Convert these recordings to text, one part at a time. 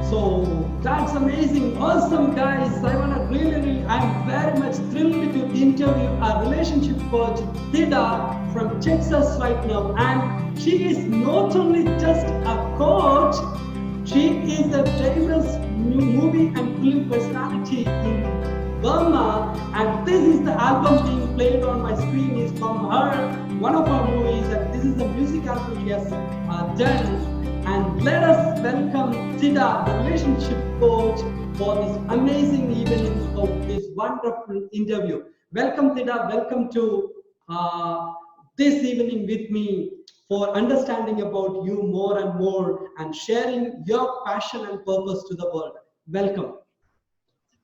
So that's amazing, awesome guys. I'm very much thrilled to interview our relationship coach Thida from Texas right now. And she is not only just a coach, she is a famous movie and film personality in Burma. And this is the album being played on my screen is from her, one of her movies. And this is the music album she has done. And let us welcome Thida, the relationship coach, for this amazing evening of this wonderful interview. Welcome, Thida. Welcome to this evening with me for understanding about you more and more and sharing your passion and purpose to the world. Welcome.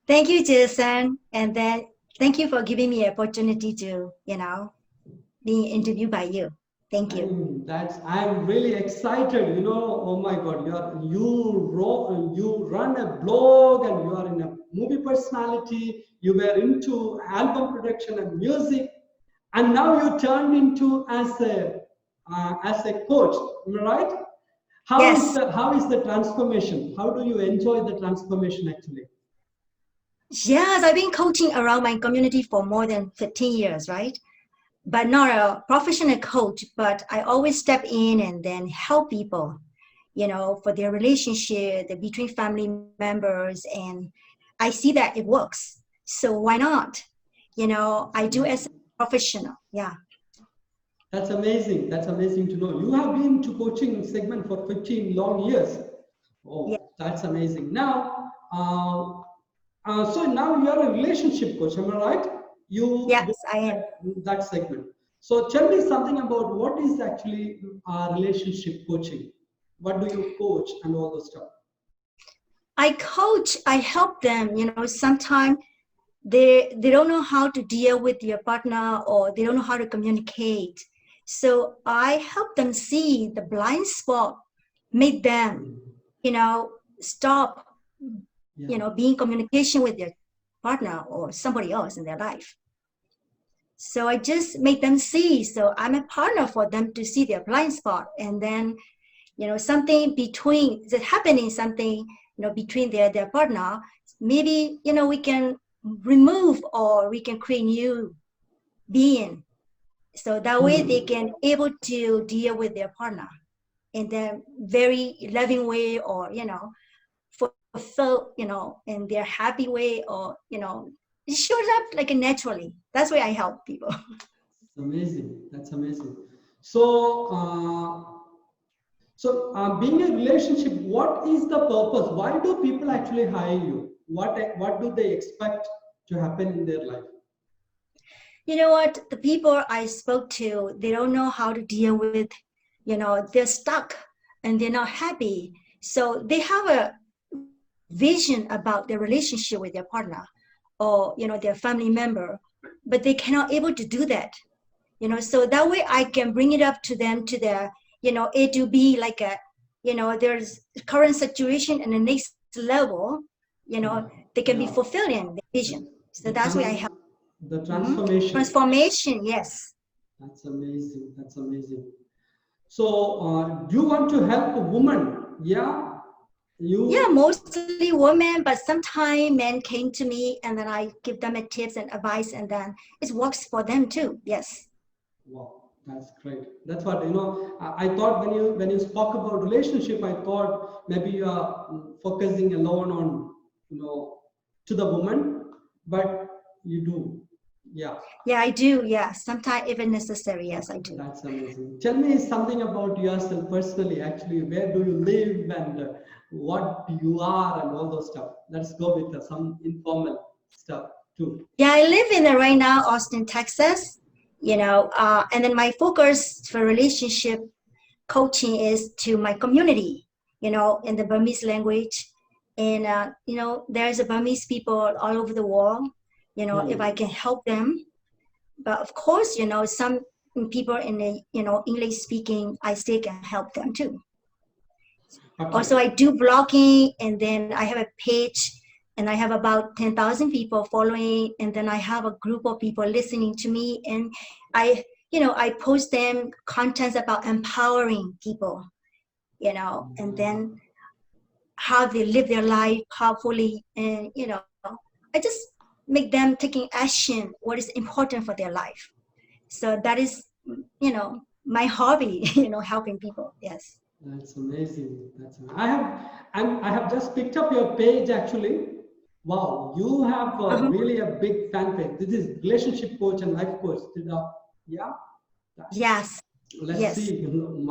Thank you, Jason. And then thank you for giving me an opportunity to, being interviewed by you. Thank you. I'm really excited. Oh my God, you run a blog and you are in a movie personality. You were into album production and music, and now you turned into as a coach. Am I right? How is the transformation? How do you enjoy the transformation actually? Yes, I've been coaching around my community for more than 15 years, right? But not a professional coach, but I always step in and then help people, for their relationship between family members. And I see that it works. So why not? I do as a professional. Yeah. That's amazing. That's amazing to know. You have been to coaching segment for 15 long years. Oh, yeah. That's amazing. Now, so now you are a relationship coach, am I right? Yes, I am. That segment. So tell me something about what is actually relationship coaching. What do you coach and all those stuff? I coach. I help them. Sometimes they don't know how to deal with their partner, or they don't know how to communicate. So I help them see the blind spot, make them, stop, being communication with their partner or somebody else in their life. So I just make them see. So I'm a partner for them to see their blind spot. And then, something between, something, between their partner, maybe, we can remove or we can create new being. So that way they can able to deal with their partner in a very loving way, or, fulfill, in their happy way, or, it shows up like naturally. That's why I help people. That's amazing. That's amazing. So, being a relationship, what is the purpose? Why do people actually hire you? What do they expect to happen in their life? You know what? The people I spoke to, they don't know how to deal with, they're stuck and they're not happy. So they have a vision about their relationship with their partner, or their family member, but they cannot able to do that. So that way I can bring it up to them to their A to B, like a there's current situation and the next level, they can be fulfilling the vision. So that's why I help. The transformation. Transformation, yes. That's amazing. That's amazing. So do you want to help a woman? Yeah. Yeah, mostly women, but sometimes men came to me and then I give them a tips and advice, and then it works for them too. Yes. Wow, that's great. That's what I thought when you spoke about relationship, I thought maybe you are focusing alone on to the woman, but you do. Yeah. Yeah, I do. Yeah, sometimes even necessary. Yes, I do. That's amazing. Tell me something about yourself personally. Actually, where do you live and what you are and all those stuff. Let's go with some informal stuff too. Yeah, I live in right now, Austin, Texas. And then my focus for relationship coaching is to my community. In the Burmese language, and there's a Burmese people all over the world. If I can help them, but of course, some people in the English speaking, I still can help them too. Okay. Also, I do blogging, and then I have a page, and I have about 10,000 people following, and then I have a group of people listening to me, and I post them contents about empowering people, and then how they live their life powerfully, and I just make them taking action what is important for their life. So that is my hobby, helping people. Yes. That's amazing. That's I have just picked up your page actually. Wow, you have really a big fan page. This is relationship coach and life coach. Yeah. Yes. Let's Yes. see.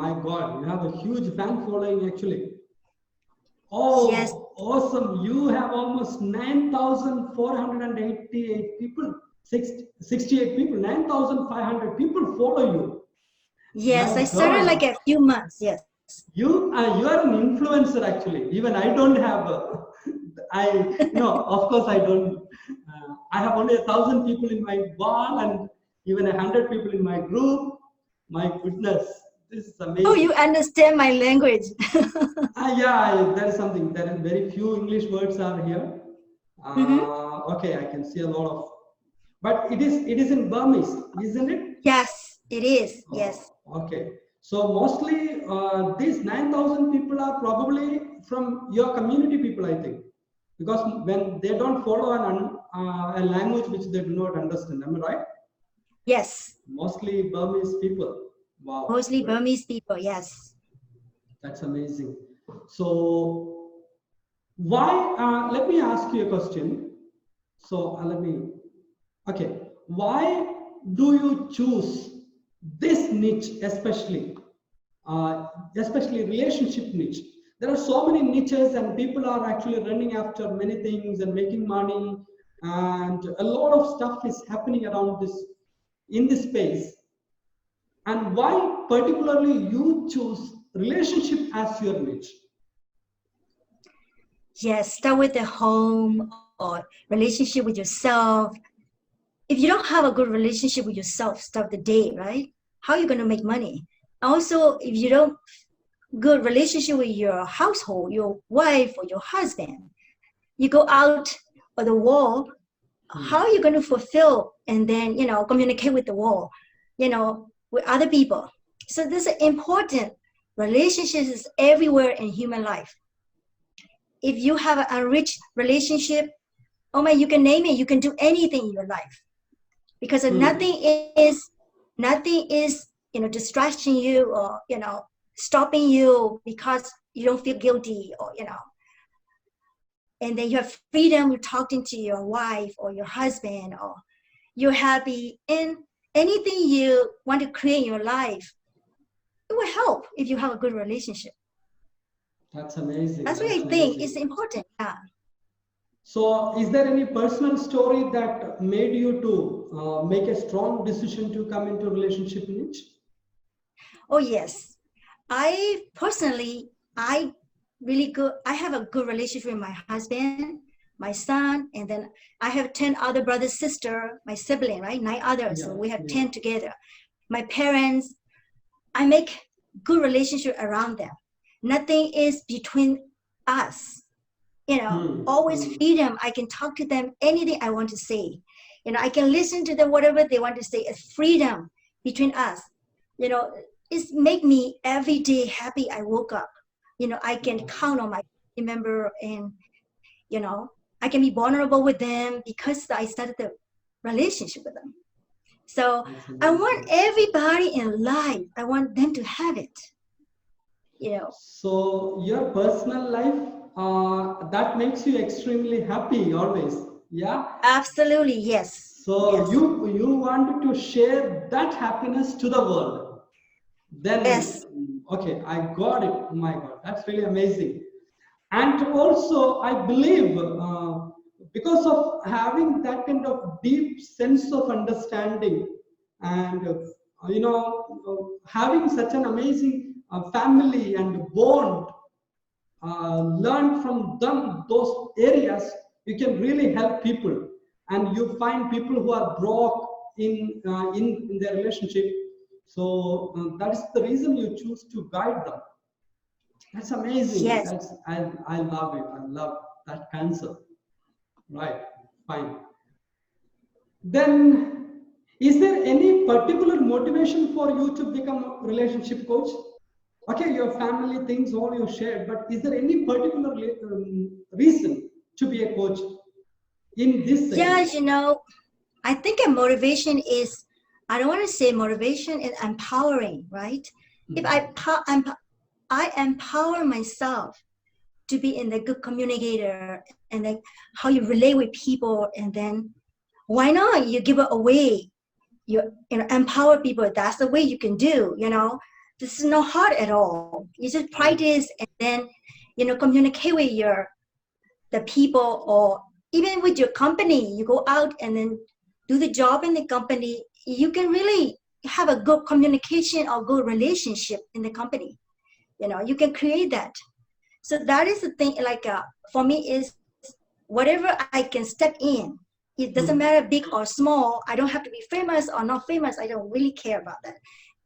My God, you have a huge fan following actually. Oh, yes. Awesome. You have almost 9,488 people, 68 people, 9,500 people follow you. Yes, My I started God. like a few months. Yes. You are an influencer actually. Even I don't have. Of course I don't. I have only 1,000 people in my wall and even 100 people in my group. My goodness, this is amazing. Oh, you understand my language. Yeah, that is something. There are very few English words are here. Okay, I can see a lot of, but it is in Burmese, isn't it? Yes, it is. Yes. Okay. So mostly these 9,000 people are probably from your community people, I think, because when they don't follow a language which they do not understand, am I right? Yes. Mostly Burmese people. Wow. Mostly Burmese people. Yes. That's amazing. So why? Let me ask you a question. So Okay. Why do you choose this niche, especially relationship niche? There are so many niches, and people are actually running after many things and making money, and a lot of stuff is happening around in this space. And why particularly you choose relationship as your niche? Yes, start with the home or relationship with yourself. If you don't have a good relationship with yourself, start the day, right? How are you going to make money? Also, if you don't good relationship with your household, your wife or your husband, you go out of the wall, how are you going to fulfill and then, communicate with the wall, with other people? So this is important. Relationships is everywhere in human life. If you have an enriched relationship, oh man, you can name it, you can do anything in your life, because nothing is distracting you or stopping you because you don't feel guilty, or and then you have freedom talking to your wife or your husband, or you're happy in anything you want to create in your life. It will help if you have a good relationship. That's amazing. That's what I think is important. Yeah. So is there any personal story that made you to make a strong decision to come into relationship niche? Oh yes, I personally, I have a good relationship with my husband, my son, and then I have 10 other brothers, sister, my sibling, right? 9 others. Yeah, so we have 10 together. My parents, I make good relationship around them. Nothing is between us. Always freedom. I can talk to them anything I want to say. I can listen to them whatever they want to say. It's freedom between us. It's make me every day happy. I woke up. I can count on my member, and I can be vulnerable with them because I started the relationship with them. So I want everybody in life, I want them to have it. So your personal life, that makes you extremely happy always. Yeah. Absolutely, yes. So yes. you wanted to share that happiness to the world. Then yes. Okay, I got it. Oh my God, that's really amazing. And also, I believe because of having that kind of deep sense of understanding, and having such an amazing family and bond, learn from them those areas, you can really help people. And you find people who are broke in their relationship. So that is the reason you choose to guide them. That's amazing. Yes. I love it. I love that concept. Right. Fine. Then, is there any particular motivation for you to become a relationship coach? Okay, your family things all you shared, but is there any particular reason to be a coach in this Yeah, segment? I think a motivation is, I don't want to say motivation is empowering, right? If I empower myself to be in the good communicator and then how you relate with people, and then why not you give it away? You empower people. That's the way you can do. This is not hard at all. You just practice and then communicate with the people, or even with your company. You go out and then do the job in the company. You can really have a good communication or good relationship in the company. You can create that. So that is the thing. Like for me is whatever I can step in. It doesn't matter big or small. I don't have to be famous or not famous. I don't really care about that.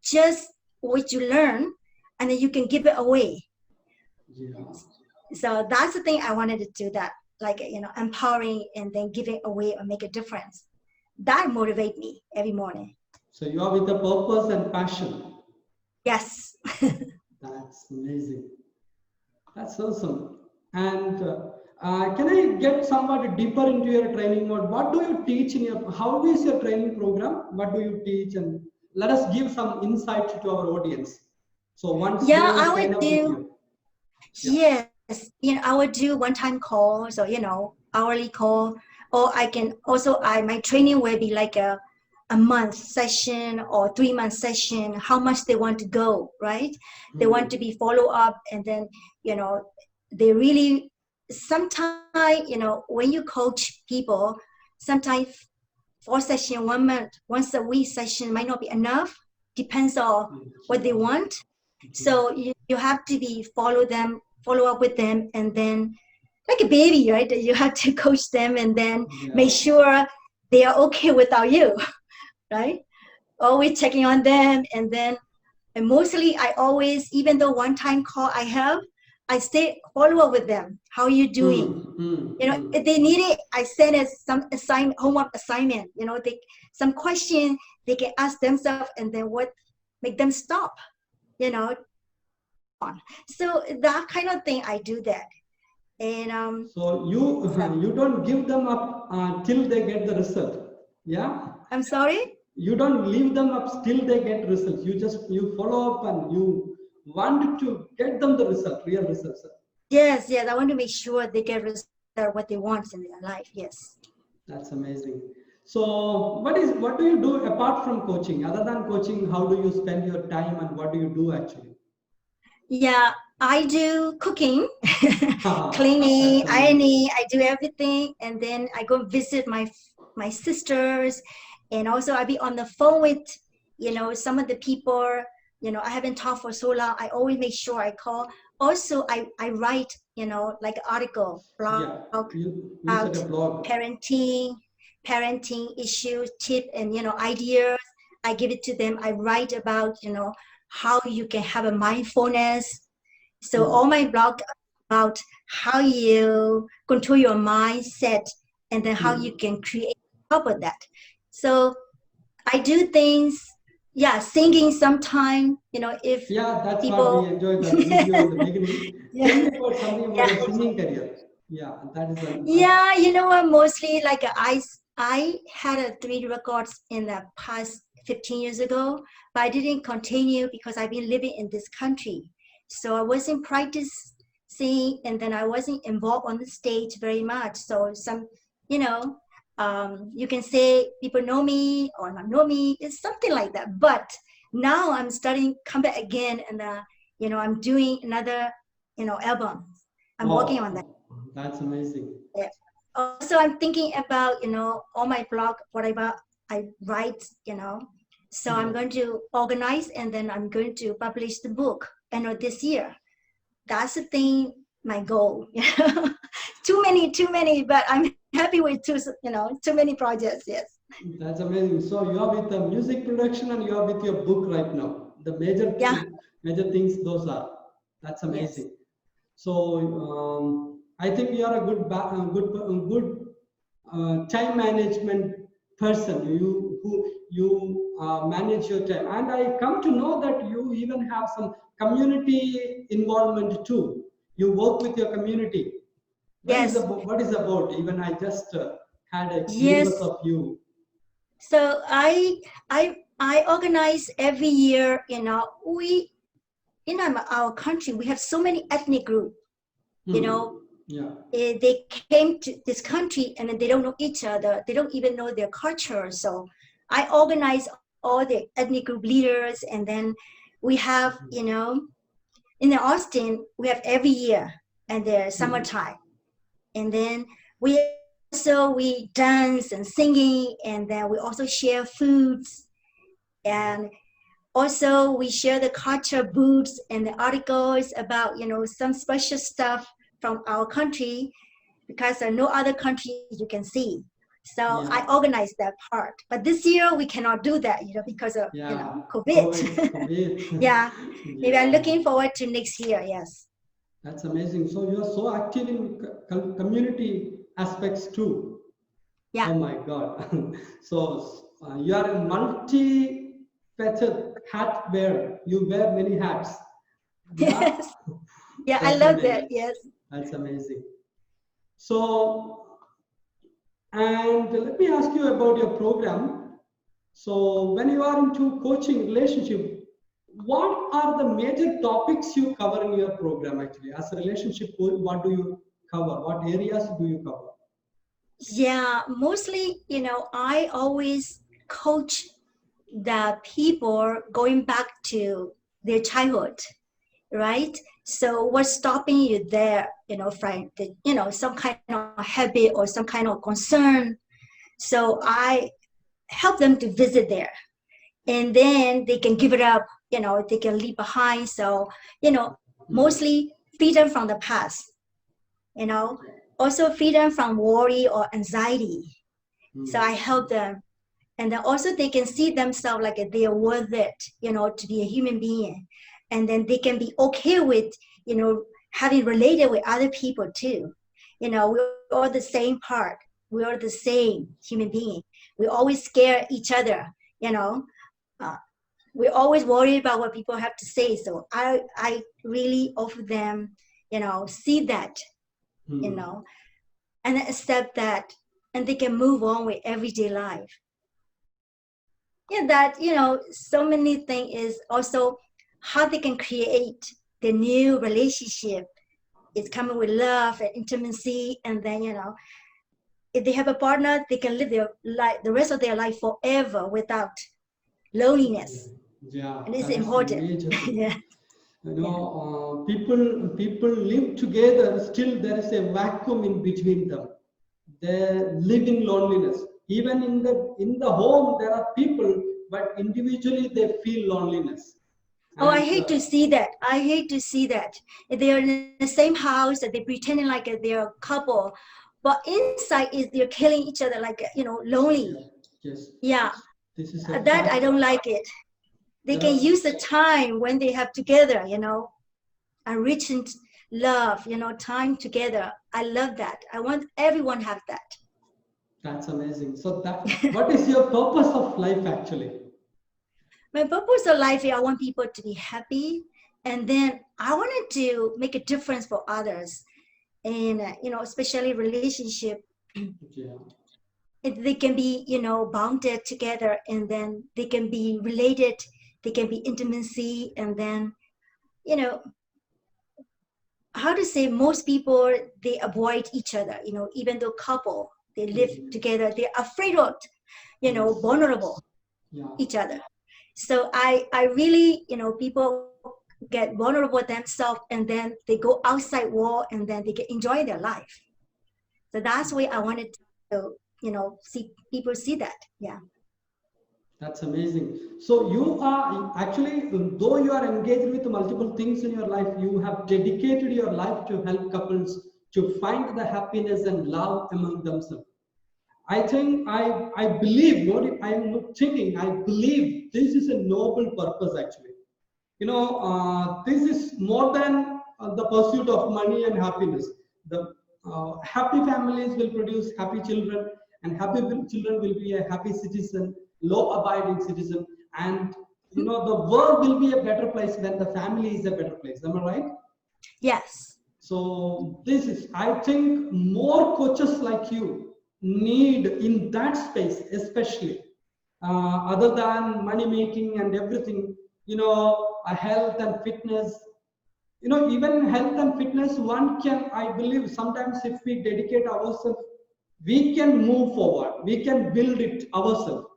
Just what you learn, and then you can give it away. Yeah. So that's the thing I wanted to do, that, like, empowering and then giving away or make a difference. That motivate me every morning. So you are with a purpose and passion. Yes. That's amazing. That's awesome. And can I get somewhat deeper into your training mode? What do you teach in your, how is your training program? What do you teach? And let us give some insight to our audience. So once they Yeah, will I sign would up with do. you. Yeah. Yes, I would do one-time calls, or hourly call, or I can also, my training will be like a month session or 3-month session. How much they want to go, right? They want to be follow up, and then they really sometimes when you coach people, sometimes 4 session 1 month, once a week session might not be enough. Depends on what they want. So you have to be follow up with them, and then like a baby, right? You have to coach them and then make sure they are okay without you, right? Always checking on them, and mostly I always, even though one-time call I stay follow up with them. How are you doing? If they need it, I send it some homework assignment. Some question they can ask themselves, and then what make them stop. You know, so that kind of thing I do that. And So you don't give them up till they get the result. Yeah. I'm sorry. You don't leave them up till they get results. You follow up and you want to get them the result, real results. Yes, I want to make sure they get what they want in their life. Yes. That's amazing. So what do you do apart from coaching? Other than coaching, how do you spend your time and what do you do actually? Yeah, I do cooking, That's cleaning, amazing. ironing. I do everything, and then I go visit my sisters, and also I be on the phone with some of the people. I haven't talked for so long. I always make sure I call. Also, I write like article blog Yeah, you about said a blog. parenting issues, tip, and ideas. I give it to them. I write about how you can have a mindfulness. So all my blog about how you control your mindset, and then how you can create on top of that. So I do things, yeah, singing sometime, if Yeah, that's what we people. enjoyed that video in the beginning. Yeah, Tell me about something about yeah. your singing career. Yeah, that is that's Yeah, you know what? Mostly like I had 3 records in the past 15 years ago, but I didn't continue because I've been living in this country. So I wasn't practicing, and then I wasn't involved on the stage very much. So you know, you can say people know me or not know me. It's something like that. But now I'm starting come back again, and I'm doing another album. I'm working on that. wow, that's amazing. Yeah. Also, I'm thinking about, all my blog, whatever I write, So I'm Yeah. going to organize, and then I'm going to publish the book end of this year. That's the thing, my goal. Too many, but I'm happy with too many projects. Yes. That's amazing. So you are with the music production and you are with your book right now. The Yeah. major things those are. That's Yes. amazing. So I think you are a good time management person. You you manage your time. And I come to know that you even have some community involvement too. You work with your community. Yes. What is about? Even I just had a Yes. glimpse of you. So I organize every year. We in our country we have so many ethnic groups. Yeah. They came to this country and then they don't know each other. They don't even know their culture. So I organize all the ethnic group leaders, and then we have, in Austin, we have every year and the summertime. And then we dance and singing, and then we also share foods, and also we share the culture books and the articles about, some special stuff from our country, because there are no other countries you can see. So I organize that part. But this year we cannot do that, because of COVID. Yeah. Maybe I'm looking forward to next year. Yes. That's amazing. So you are so active in community aspects too. Yeah. Oh my God. So you are a multi-faceted hat wearer. You wear many hats. Yes. Yeah, I love that. Yes. That's amazing. So, and let me ask you about your program. So when you are into coaching relationship, what are the major topics you cover in your program actually? As a relationship coach, what do you cover? What areas do you cover? Yeah, mostly, I always coach the people going back to their childhood, right? So what's stopping you there, from some kind of habit or some kind of concern. So I help them to visit there, and then they can give it up, they can leave behind. So, mostly freedom from the past, also freedom from worry or anxiety. So I help them. And then also they can see themselves like they are worth it, to be a human being. And then they can be okay with, having related with other people too. We're all the same part. We are the same human being. We always scare each other, we're always worried about what people have to say. So I really offer them, see that, and accept that, and they can move on with everyday life. Yeah, that, so many things is also how they can create the new relationship. It's coming with love and intimacy, and then, if they have a partner, they can live their life, the rest of their life forever without loneliness. Yeah, and it's important. Yeah. People live together, still there is a vacuum in between them. They live in loneliness. Even in the home there are people, but individually they feel loneliness. Oh, I hate to see that. I hate to see that. If they are in the same house, that they're pretending like they're a couple, but inside is they're killing each other, like, lonely. Yes. Yeah. This is that I don't like it. They can use the time when they have together, enriched love, time together. I love that. I want everyone have that. That's amazing. So what is your purpose of life actually? My purpose of life is I want people to be happy, and then I wanted to make a difference for others, and especially relationship. Yeah. They can be, bounded together, and then they can be related. They can be intimacy, and then, how to say, most people, they avoid each other, even though couple, they live together, they're afraid of, vulnerable each other. So I really, people get vulnerable themselves, and then they go outside world, and then they can enjoy their life. So that's why I wanted to, see people see that. Yeah. That's amazing. So you are actually, though you are engaged with multiple things in your life, you have dedicated your life to help couples to find the happiness and love among themselves. I think I believe, I am not thinking, I believe this is a noble purpose actually. This is more than the pursuit of money and happiness. The happy families will produce happy children, and happy children will be a happy citizen. law-abiding citizen, and the world will be a better place when the family is a better place. Am I right? Yes. So this is, I think, more coaches like you need in that space, especially other than money making and everything. A health and fitness. Even health and fitness, one can, I believe, sometimes if we dedicate ourselves, we can move forward, we can build it ourselves.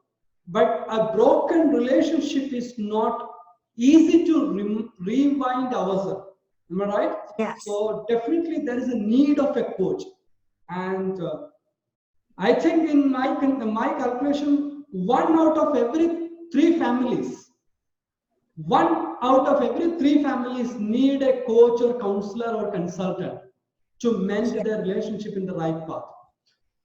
But a broken relationship is not easy to rewind ourselves. Am I right? Yes. So definitely there is a need of a coach. And I think in my calculation, one out of every three families need a coach or counselor or consultant to mend their relationship in the right path.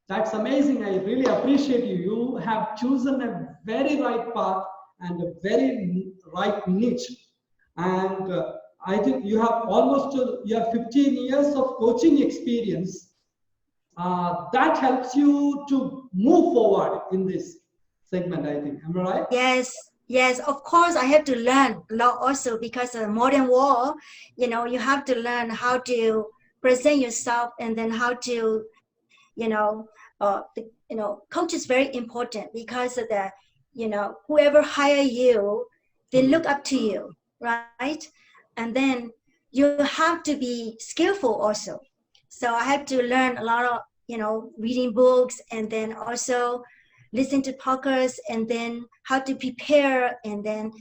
That's amazing. I really appreciate you. You have chosen a very right path and a very right niche. And I think you have 15 years of coaching experience. That helps you to move forward in this segment, I think. Am I right? Yes, of course, I have to learn a lot also, because of modern world, you have to learn how to present yourself, and then how to, coach is very important, because of the, whoever hire you, they look up to you, right? And then you have to be skillful also. So I have to learn a lot of, reading books, and then also listen to podcasts, and then how to prepare, and then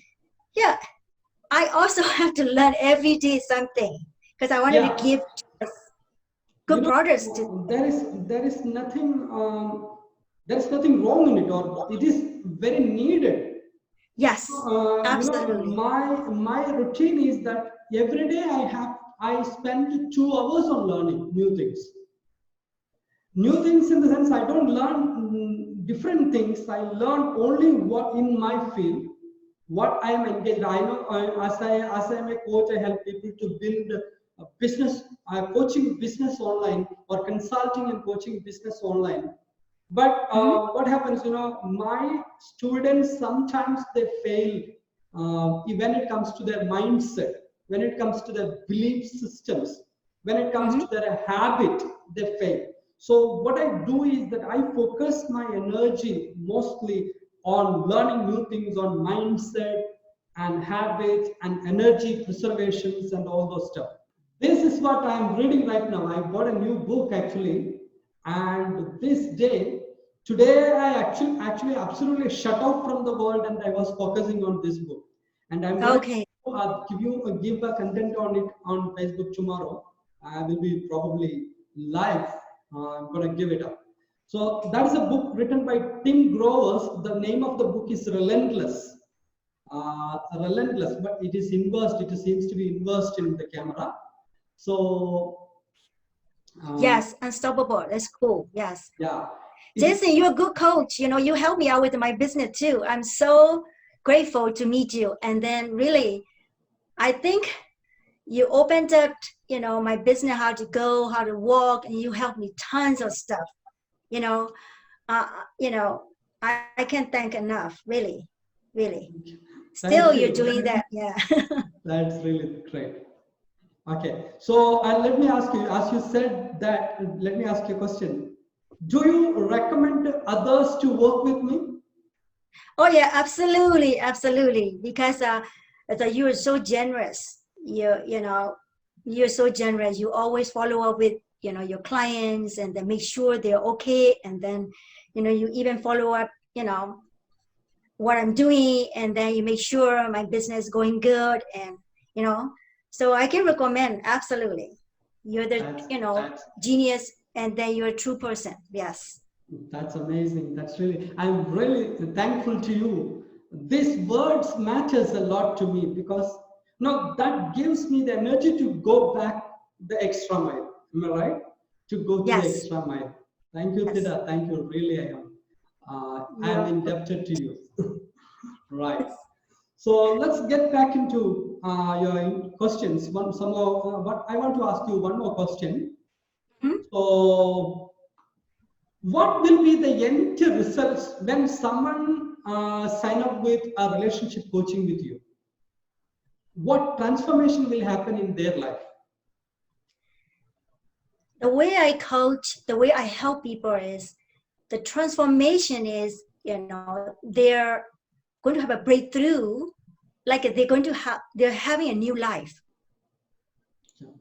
I also have to learn every day something, because I wanted to give good products to. There is nothing wrong in it, or it is very needed. Yes, absolutely. My routine is that every day I spend 2 hours on learning new things. New things in the sense, I don't learn different things. I learn only what in my field, what I am engaged. I know as I am a coach, I help people to build a business, coaching business online, or consulting and coaching business online. But what happens, my students sometimes they fail when it comes to their mindset, when it comes to their belief systems, when it comes to their habit, they fail. So what I do is that I focus my energy mostly on learning new things, on mindset and habits and energy preservations and all those stuff. This is what I'm reading right now. I bought a new book actually, and today I actually absolutely shut off from the world, and I was focusing on this book. And I'm going to give a content on it on Facebook tomorrow. I will be probably live. I'm going to give it up. So that's a book written by Tim Grover. The name of the book is Relentless. Relentless, but it is inversed. It seems to be inversed in the camera. So yes, unstoppable. That's cool. Yes. Yeah. Jason, you're a good coach. You help me out with my business too. I'm so grateful to meet you. And then really, I think you opened up, my business, how to go, how to walk, and you helped me tons of stuff. I can't thank enough, really. Still, you're doing that. Yeah. That's really great. Okay. So let me ask you, as you said that, let me ask you a question. Do you recommend others to work with me? Oh yeah, absolutely. Because you are so generous. You're so generous. You always follow up with your clients, and then make sure they're okay. And then you even follow up what I'm doing, and then you make sure my business is going good. And so I can recommend, absolutely. You're the genius, and then you're a true person. Yes. That's amazing. I'm really thankful to you. These words matters a lot to me, because that gives me the energy to go back the extra mile. Am I right? To go to the extra mile. Thank you, Thida. Thank you. Really, I am indebted to you. Right. So let's get back into your questions. But I want to ask you one more question. So, what will be the end results when someone sign up with a relationship coaching with you, what transformation will happen in their life? The way I coach, the way I help people is the transformation is, they're going to have a breakthrough, like they're having a new life.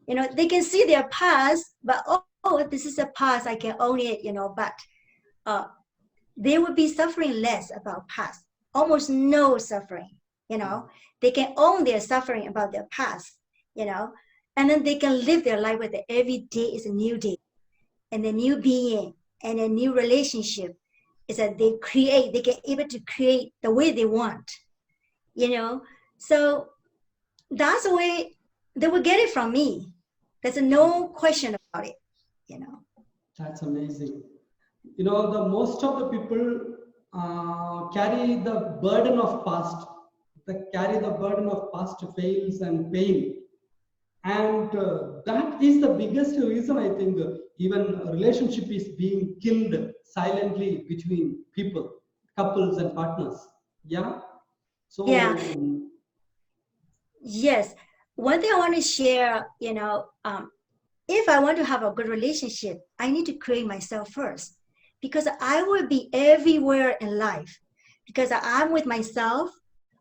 They can see their past, but this is a past, I can own it, but they will be suffering less about past, almost no suffering, they can own their suffering about their past, and then they can live their life with it. Every day is a new day and a new being and a new relationship. Is that they get able to create the way they want, so that's the way they will get it from me. There's no question about it, That's amazing. The most of the people carry the burden of past. They carry the burden of past fails and pain. And that is the biggest reason, I think, even a relationship is being killed silently between people, couples and partners. Yeah. So yeah. Yes. One thing I want to share, if I want to have a good relationship, I need to create myself first, because I will be everywhere in life, because I'm with myself.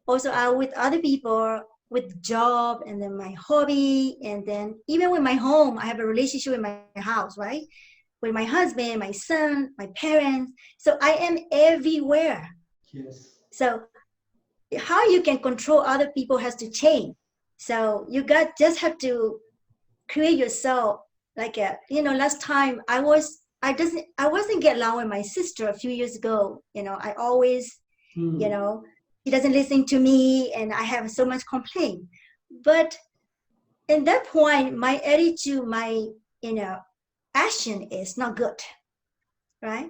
Also, I'm with other people, with job, and then my hobby, and then even with my home, I have a relationship with my house, right? With my husband, my son, my parents. So I am everywhere. Yes. So how you can control other people has to change. So you just have to create yourself. Like last time I wasn't get along with my sister a few years ago. I always, he doesn't listen to me, and I have so much complaint. But in that point, my attitude, my action is not good, right?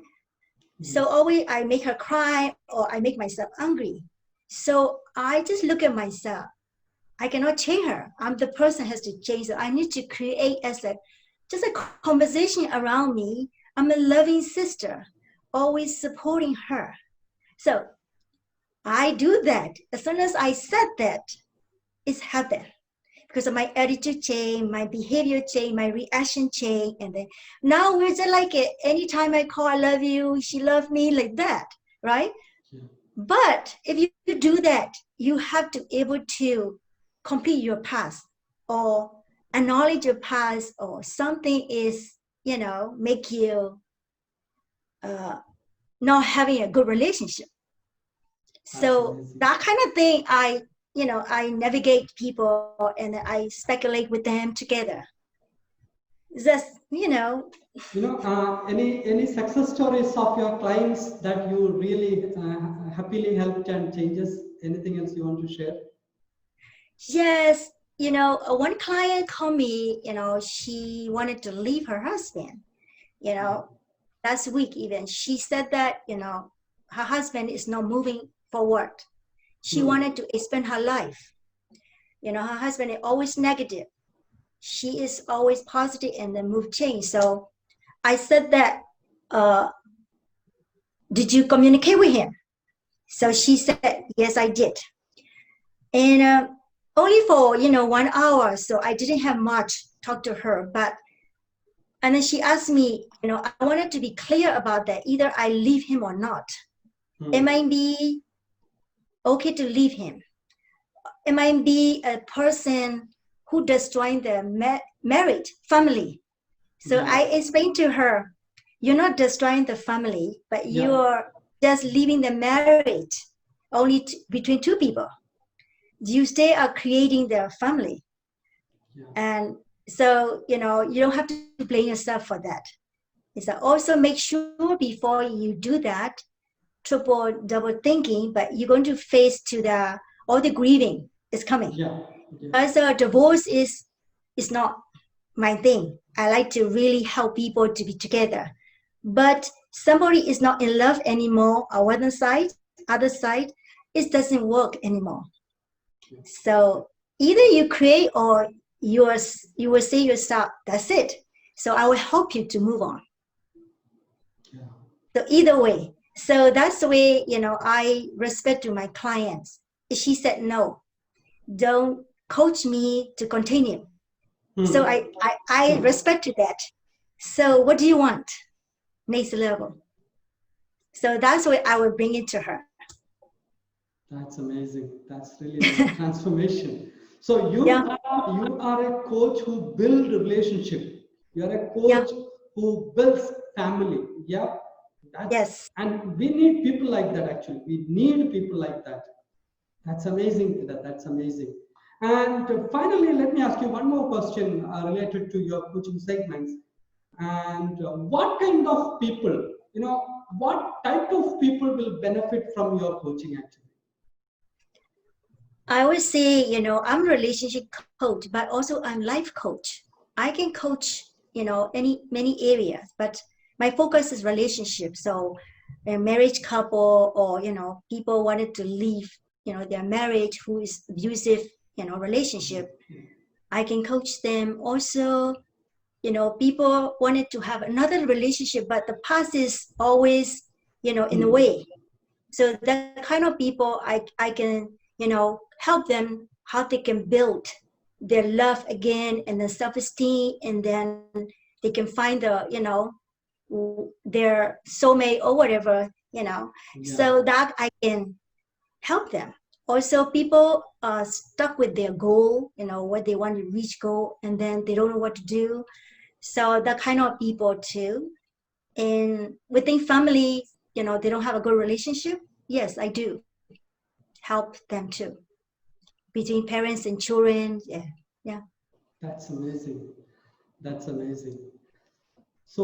So always I make her cry or I make myself angry. So I just look at myself. I cannot change her. I'm the person has to change. So I need to create just a conversation around me. I'm a loving sister, always supporting her. So I do that. As soon as I said that, it's happened. Because of my attitude change, my behavior change, my reaction change. And then now we're just like it. Anytime I call, I love you, she loves me, like that, right? Yeah. But if you do that, you have to able to complete your past or acknowledge your past, or something is, make you not having a good relationship. So that kind of thing, I navigate people and I speculate with them together. Just, any success stories of your clients that you really happily helped and changes? Anything else you want to share? Yes. One client called me, she wanted to leave her husband, last week even. She said that, her husband is not moving forward. She wanted to expand her life. Her husband is always negative. She is always positive, and the mood change. So I said that, did you communicate with him? So she said, yes, I did. And only for, 1 hour. So I didn't have much talk to her, and then she asked me, I wanted to be clear about that. Either I leave him or not. It might be okay to leave him. It might be a person who destroying the married family. So I explained to her, you're not destroying the family, but you're just leaving the marriage only between two people. You stay are creating their family. And so, you don't have to blame yourself for that. It's also make sure before you do that, double thinking, but you're going to face to all the grieving is coming. As a divorce is not my thing. I like to really help people to be together. But somebody is not in love anymore on one side, other side, it doesn't work anymore. So either you create or you will say yourself, that's it. So I will help you to move on. So either way, So that's the way, I respect to my clients. She said, no, don't coach me to continue. So Hmm. I respected that. So what do you want? Next level. So that's what I will bring it to her. That's amazing. That's really nice transformation. So Yeah, you are a coach who build relationship. You are a yeah, coach who builds family. Yeah, that's yes. and we need people like that. Actually, we need people like that. That's amazing. That's amazing. And finally, let me ask you one more question related to your coaching segments. And what kind of people, what type of people will benefit from your coaching actually? I always say, I'm a relationship coach, but also I'm life coach. I can coach, any many areas, but my focus is relationship. So a marriage couple or, people wanted to leave, their marriage who is abusive, relationship. I can coach them. Also, people wanted to have another relationship, but the past is always, in the Hmm. way. So that kind of people, I can, help them how they can build their love again and the self-esteem, and then they can find their soulmate or whatever, Yeah. so that I can help them. Also, people are stuck with their goal, what they want to reach goal, and then they don't know what to do. So that kind of people too. And within family, they don't have a good relationship. Yes, I do help them too. Between parents and children, yeah, yeah, That's amazing. That's amazing. So,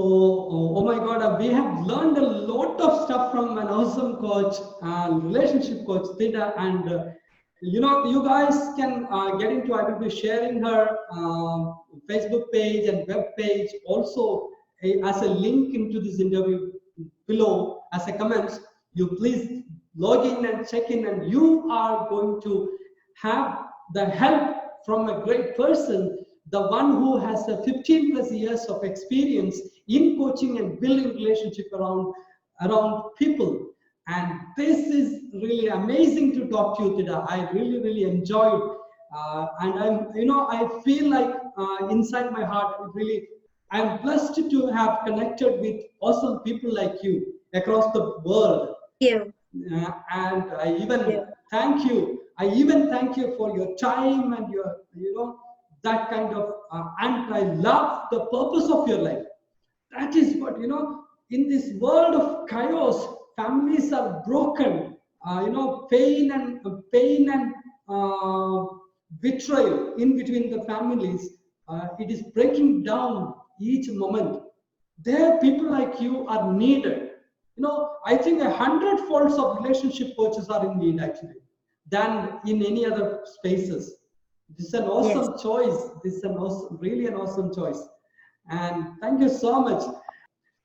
oh my God, we have learned a lot of stuff from an awesome coach and relationship coach, Theda. And you guys can get into. I will be sharing her Facebook page and web page also as a link into this interview below as a comments. You please log in and check in, and you are going to have the help from a great person, the one who has a 15 plus years of experience in coaching and building relationship around people. And this is really amazing to talk to you today. I really enjoyed, and I feel like inside my heart, really, I'm blessed to have connected with awesome people like you across the world. thank you, And I even thank you for your time and your that kind of and I love the purpose of your life. That is what in this world of chaos, families are broken. Pain and uh, betrayal in between the families, it is breaking down each moment. There people like you are needed. I think 100 folds of relationship coaches are in need actually than in any other spaces. This is an yes, awesome choice. This is really an awesome choice. And thank you so much.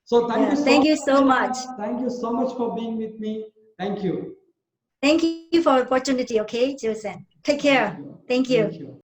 So thank you yeah. so Thank you much, so much. Tina. Thank you so much for being with me. Thank you. Thank you for the opportunity. Okay, Jason. Take Thank care. you. Thank Thank you. you.